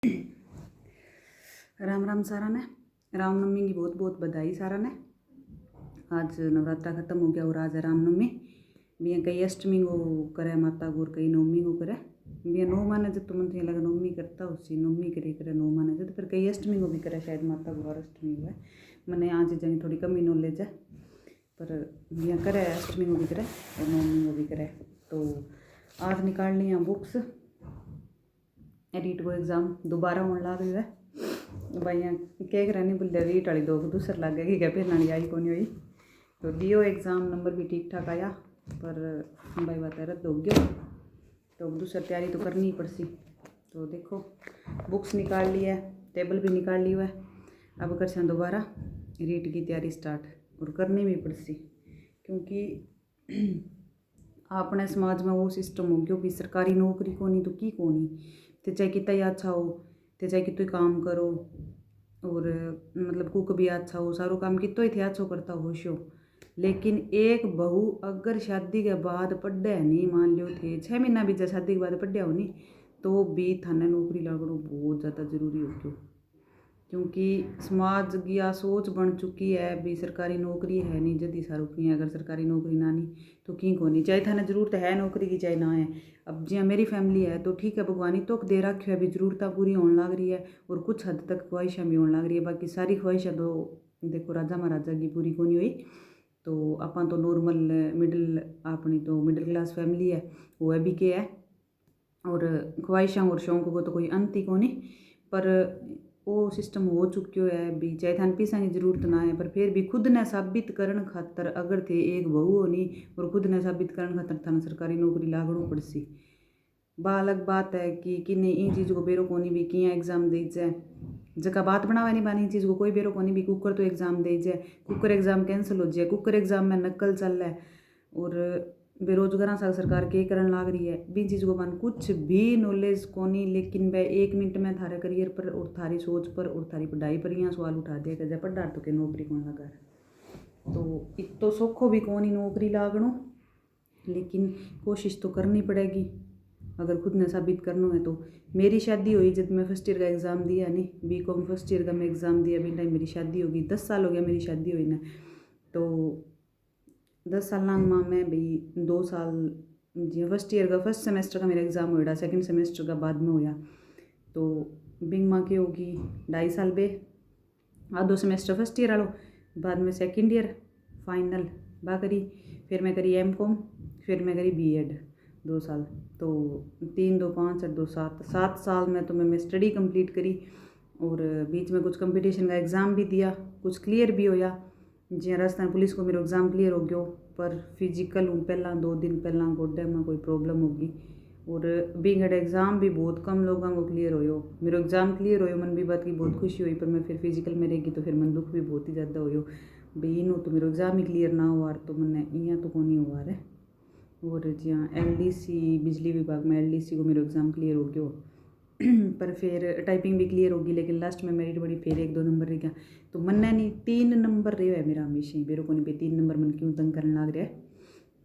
राम राम सारा ने। रामनवमी की बहुत बहुत बधाई सारा ने। आज नवरात्रा खत्म हो गया और आज है रामनवमी। बिया कई अष्टमी को करे माता को और कई नवमी को करे। बिया नौ माने जब तो मन तो लगा नवमी करता उसी नवमी करे नौ माने जब फिर कई अष्टमी को भी करे शायद माता को और अष्टमी को है। मैंने यहाँ चीज़ें थोड़ी कमी नॉलेज है पर बिया करे अष्टमी को भी करे और नवमी को भी करे। तो आज निकाल ली यहाँ बुक्स रीट को एग्ज़ाम दोबारा होने लग रही है। भाई यहाँ क्या करा नहीं बोल रीट वाली दो दूसर लग गया कि क्या फिर नाली आई कौन हुई। तो दियो एग्ज़ाम नंबर भी ठीक ठाक आया पर भाई बात है रद्द हो गया तो दूसरी तैयारी तो करनी ही पड़सी। तो देखो बुक्स निकाल ली है टेबल भी निकाल ली हुआ है। अब कर से दोबारा रीट की तैयारी स्टार्ट और करनी भी पड़सी क्योंकि अपने समाज में वो सिस्टम हो गया भी सरकारी नौकरी को नहीं तो की को नहीं तो चाहे कितना ही अच्छा हो तो चाहे कितना काम करो और मतलब कुक भी अच्छा हो सारो काम कितना ही थे अच्छा करता हो शो। लेकिन एक बहू अगर शादी के बाद पढ़े नहीं मान लो थे 6 महीना भी शादी के बाद पढ़िया हो नहीं तो भी थाने नौकरी लगना बहुत ज़्यादा ज़रूरी हो गया क्योंकि समाज की आ सोच बन चुकी है भी सरकारी नौकरी है नहीं जल्दी सारू की अगर सरकारी नौकरी ना नहीं तो की को नहीं चाहे थाने जरूरत है नौकरी की चाहे ना है। अब जिया मेरी फैमिली है तो ठीक है भगवान ही तो दे रखे है भी जरूरत पूरी होने लग रही है और कुछ हद तक ख्वाहिशें भी होने लग रही है। बाकी सारी ख्वाहिशें तो देखो राजा महाराजा की पूरी को नहीं हुई तो अपन तो नॉर्मल मिडिल अपनी तो मिडिल क्लास फैमिली है वो भी के है और ख्वाहिशें और शौक को तो कोई अंत ही को नहीं। पर वो सिस्टम हो चुक्यो है भी चाहे थान पैसा की जरूरत ना है पर फिर भी खुद ने साबित करने खातर अगर थे एक बहू होनी और खुद ने साबित करने खातर थाना सरकारी नौकरी लागणो पड़सी। बा अलग बात है कि किन्ने इन चीज़ को बेरो कोनी भी किया एग्जाम दे जाए जगह बात बनावा नहीं बानी चीज़ को कोई बेरो कोनी भी कुकर तो एग्जाम दे जाए कुकर एग्जाम कैंसिल हो जाए कुकर एग्जाम में नकल चल रहा है और बेरोजगार सा सरकार के करन लाग रही है बिन चीज़ को बन कुछ भी नॉलेज कोनी। लेकिन वह 1 मिनट में थारे करियर पर और थारी सोच पर और थारी पढ़ाई पर यहाँ सवाल उठा दिया कि जब पढ़ा तो के नौकरी कौन लगा तो इत तो सौखो भी कौन ही नौकरी लागणो लेकिन कोशिश तो करनी पड़ेगी अगर खुद ने साबित करना है। तो मेरी शादी हुई जब मैं फर्स्ट ईयर का एग्ज़ाम दिया नहीं बीकॉम फर्स्ट ईयर का मैं एग्ज़ाम दिया भी टाइम मेरी शादी होगी 10 साल हो गया मेरी शादी हुई ना। तो 10 साल में मैं भाई 2 साल जी फर्स्ट ईयर का फर्स्ट सेमेस्टर का मेरा एग्ज़ाम हुआ सेकंड सेमेस्टर का बाद में होया तो बिंग माँ की होगी 2.5 साल बे आधो सेमेस्टर फर्स्ट ईयर आलो बाद में सेकंड ईयर फाइनल बा करी फिर मैं करी M.Com फिर मैं करी B.Ed 2 साल तो 3 2 5 8 2 7 साल में तो मैं स्टडी कंप्लीट करी और बीच में कुछ कंपटीशन का एग्ज़ाम भी दिया कुछ क्लियर भी होया जी राजस्थान पुलिस को मेरा एग्ज़ाम क्लियर हो गया पर फिजिकल हूँ पहला 2 दिन पहला गोडे में कोई प्रॉब्लम होगी और बीएड एग्ज़ाम भी बहुत कम लोगों को क्लियर हो मेरा एग्ज़ाम क्लियर हो मन भी बात की बहुत खुशी हुई पर मैं फिर फिजिकल में रहेगी तो फिर मन दुख भी बहुत ही ज़्यादा हो भाई इन तो मेरा एग्ज़ाम ही क्लियर ना हुआ तो मैंने यहाँ तो कौन नहीं हुआ है। और जी हाँ LDC बिजली विभाग में LDC को मेरा एग्ज़ाम क्लियर हो गया पर फिर टाइपिंग भी क्लियर होगी लेकिन लास्ट में मेरिट बड़ी फिर 1-2 नंबर रह गया तो मन नहीं 3 नंबर रहे है मेरा हमेशा ही मेरे को नहीं 3 नंबर मन क्यों तंग करने लग रहा है।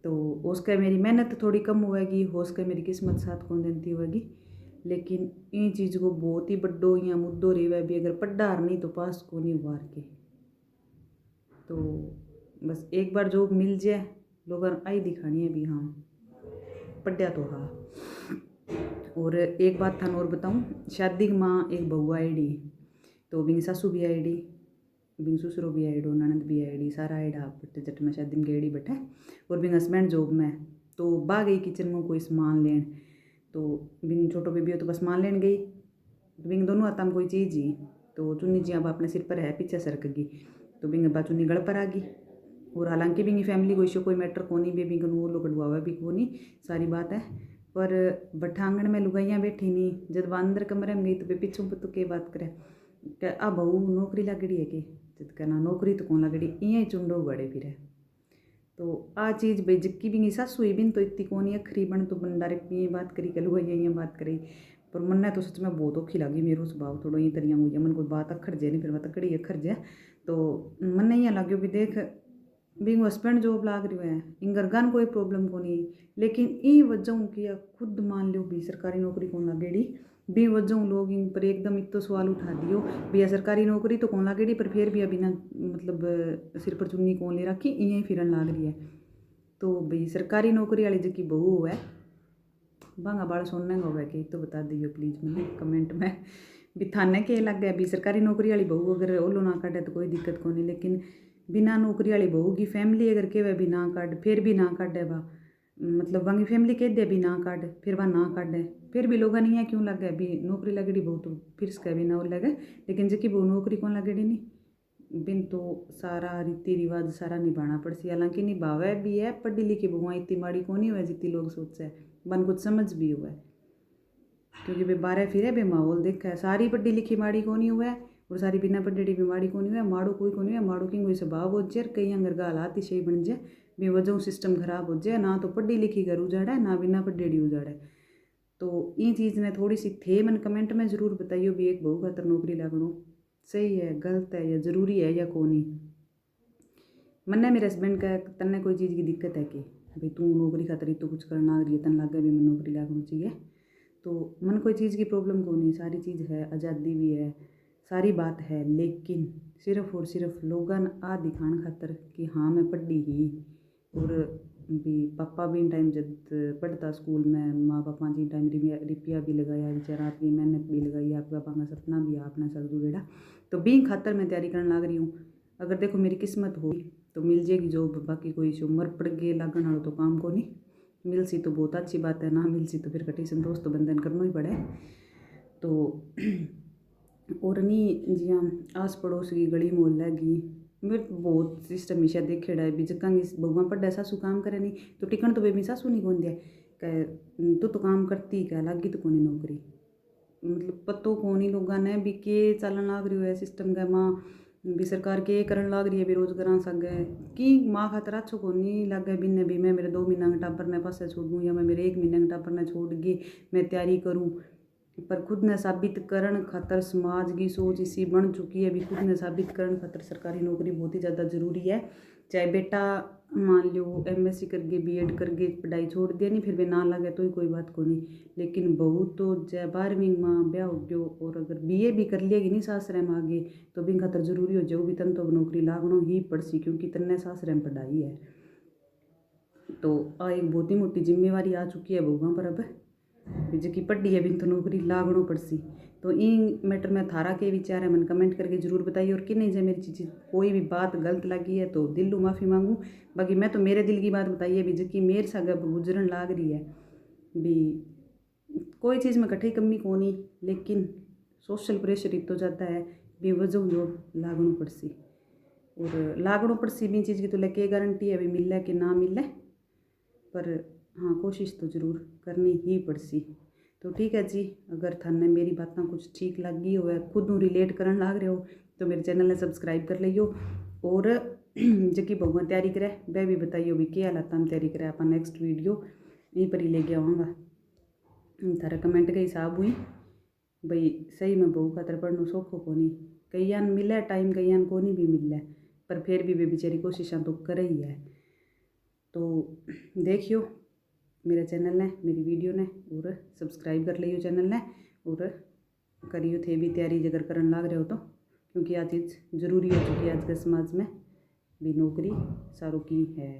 तो उसका मेरी मेहनत थोड़ी कम होगी उसका मेरी किस्मत साथ कौन देती होगी लेकिन इन चीज़ को बहुत ही बड्डो यहाँ मुद्दों रहा भी अगर पढ़ार नहीं तो पास को नहीं उबार के तो बस एक बार जॉब मिल जाए लोगों आई दिखानी है भी हाँ पढ़िया तो हाँ। और एक बात था और बताऊँ शादी माँ एक बहू आईडी तो बिंग सासू भी आईडी बिंग ससुरो भी आईडो ननद भी आईडी सारा आईडा बट जट में शादी में आईडी बैठा और बिंग हस्बैंड जॉब में तो बा गई किचन में कोई सामान लेन तो बिंग छोटो बेबी हो तो बस सामान लेन गई बिंग दोनों हाथा में कोई चीज़ ही तो चुन्नी जी अब अपने सिर पर है पीछे सरक गई तो बिंग बा चुन्नी गड़ पर आ गई और हालांकि बिंगी फैमिली कोई मैटर को नहीं बिंग वो लोग कटवावा भी को नहीं सारी बात है पर बठांगण में लुगाइयाँ बैठी नहीं जब अंदर कमरे में गई तो वे पिछू तो के बात करे क्या आ बहू नौकरी लगड़ी है कि जब कहना नौकरी तो कौन लगड़ी इं चुंडो बड़े फिर तो आ चीज़ भाई जबकि भी सासू ही बिन तो इतनी कौन अखरी बन तो बन डायरेक्ट ये बात करी कल ये बात करी पर मन ने तो सच में बहुत औखी लगी मेरे स्वभाव थोड़ा ये तरिया हुई मन कोई बात अखर जाए नहीं फिर मैं तकड़ी अखर जाए तो मन नहीं यहाँ लगे भी देख भी हस्बैंड जॉब लाग रही है इन गरगान कोई प्रॉब्लम को नहीं लेकिन ई वजह की खुद मान लो भी सरकारी नौकरी कौन लगेड़ी भी वजह लोग इन पर एकदम इतो सवाल उठा दियो भैया सरकारी नौकरी तो कौन लागेड़ी, पर फिर भी अभी ना मतलब सिर पर चुन्नी कौन ले रखी इं फिरन लाग रही है। तो भाई सरकारी नौकरी वाली जी बहू हुआ है बांगा बाल सुनने का हुआ कि तो बता दियो प्लीज़ मैंने कमेंट में भी थाने के लग गया भी सरकारी नौकरी वाली बहू अगर ओलो ना काटे तो कोई दिक्कत को नहीं, लेकिन बिना नौकरी वाली बहू की फैमिली अगर कहे भी ना काट फिर भी ना काटे बा, मतलब वहाँ फैमिली कह दे भी ना काट फिर वह ना काटे फिर भी लोग नहीं है क्यों लग गया भी नौकरी लगेड़ी बहू तो फिर इसका भी ना लगे, लेकिन जी बहू नौकरी कौन लगेड़ी नहीं बिन तो सारा रीति रिवाज सारा निभाना पड़सी। हालांकि निभावे भी है, पढ़ी लिखी बहुआ इतनी माड़ी को नहीं हुआ जितनी लोग सोचे है, बन कुछ समझ भी हुआ है क्योंकि वे बारह फिर वे माहौल देखा है सारी पढ़ी लिखी माड़ी को नहीं हुआ है और सारी बिना पढ़ी भी माड़ी को नहीं हुआ है। माड़ो कोई को नहीं हुआ, माड़ो की कोई स्वभाव हो जाए कई अंगर का हालात ही सही बन जाए भी वजह सिस्टम खराब हो जाए, ना तो पढ़ी लिखी घर उजाड़ा है ना बिना पढ़ी उजाड़ा है। तो ये चीज़ ने थोड़ी सी थे मन कमेंट में ज़रूर बताइयो भी एक बहू खातर नौकरी लगनो सही है गलत है या ज़रूरी है या को नहीं। मन्ने मेरे हस्बैंड का तन्ने कोई चीज़ की दिक्कत है कि भाई तू नौकरी खातर तो कुछ करना रही है तन लगे भी मैं नौकरी लगनी चाहिए, तो मन कोई चीज़ की प्रॉब्लम को नहीं, सारी चीज़ है आज़ादी भी है सारी बात है, लेकिन सिर्फ और सिर्फ लोगन आ दिखाने खातर कि हाँ मैं पढ़ी ही और भी पापा भी इन टाइम जब पढ़ता स्कूल में माँ पापा जी टाइम रुपया भी लगाया बेचारा आपकी मेहनत भी लगाई आपका पापा का सपना भी आपने सर जुड़ेड़ा, तो भी खातर मैं तैयारी करने लग रही हूँ। अगर देखो मेरी किस्मत हो तो मिल जाएगी जॉब, बाकी कोई जो मर पड़ गए लागन वालों तो काम को नहीं मिल सी तो बहुत अच्छी बात है, ना मिल सी तो फिर कटी संतोष तो बंधन करना ही पड़े। तो और नहीं जी हाँ आस पड़ोस की गली मोहल्ला की मेरे बहुत सिस्टम हमेशा देखेड़ा है भी जक्कांगी भगवान पढ़ा सासू काम करे नहीं तो टिकन तो बेबी सासू नहीं कौन दिया कह तो काम करती क्या लागी तो कोनी नौकरी, मतलब पतो कोनी लोगों ने भी के चलन लाग रही है सिस्टम का माँ भी सरकार के करन लाग रही है बेरोजगार सगे कि माँ खातर अच्छो को नहीं लगे बिन्ने भी मैं मेरे 2 महीना के टाबर ने पास छोड़ दूँ या मैं मेरे 1 महीने के टाबर ने छोड़ गई मैं तैयारी करूँ, पर खुद ने साबित करण खातर समाज की सोच इसी बन चुकी है भी खुद ने साबित करण खातर सरकारी नौकरी बहुत ही ज़्यादा ज़रूरी है। चाहे बेटा मान लो MSc करके BEd करके पढ़ाई छोड़ दिया नहीं फिर भी ना लगे तो ही कोई बात को नहीं, लेकिन बहू तो जय 12वीं माँ ब्याह हो गयो और अगर BA भी कर लिएगी नहीं सासरे में आगे तो भी खातर जरूरी हो जाओ भी तन तो नौकरी लागनो ही पड़सी क्योंकि तन्ने सासरे में पढ़ाई है। तो एक बहुत ही मोटी जिम्मेवारी आ चुकी है बहुआ पर अब जी पढ़ी है बिन तो नौकरी लागनो पड़सी। तो इन मैटर में थारा के विचार है मन कमेंट करके जरूर बताइए और कि नहीं जो मेरी चीज़ कोई भी बात गलत लगी है तो दिल्लू माफ़ी मांगूँ, बाकी मैं तो मेरे दिल की बात बताइए भी जी मेरे साथ गुजरन लाग रही है भी कोई चीज़ में कठिन कमी को नहीं, लेकिन सोशल प्रेशर इतो ज़्यादा है भी वजह जो लागनो पड़सी और लागनो पड़सी भी चीज़ की तो लेके गारंटी है भी मिले कि ना मिले, पर हाँ कोशिश तो ज़रूर करनी ही पड़सी। तो ठीक है जी, अगर थाने मेरी बातें कुछ ठीक लगी हो खुद रिलेट करन लाग रहे हो तो मेरे चैनल ने सब्सक्राइब कर लियो और जबकि भगवान तैयारी करे वह भी बताइयो भी क्या हालात में तैयारी करे आप नेक्स्ट वीडियो यहीं पर ही लेके आऊँगा। थारा कमेंट के हिसाब हुई भाई सही में बहू खातर पढ़नो सौखो को नहीं, कईयान मिले टाइम कईयान को नहीं भी मिले, पर फिर भी वे बेचारी कोशिशां तो कर ही है। तो देखियो मेरे चैनल ने मेरी वीडियो ने और सब्सक्राइब कर लियो चैनल ने और करियो थे भी तैयारी अगर करन लाग रहे हो तो, क्योंकि आ चीज़ ज़रूरी हो चुकी है आज के समाज में भी नौकरी सारों की है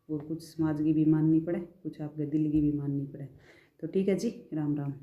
और कुछ समाज की भी माननी पड़े कुछ आपके दिल की भी माननी पड़े। तो ठीक है जी, राम राम।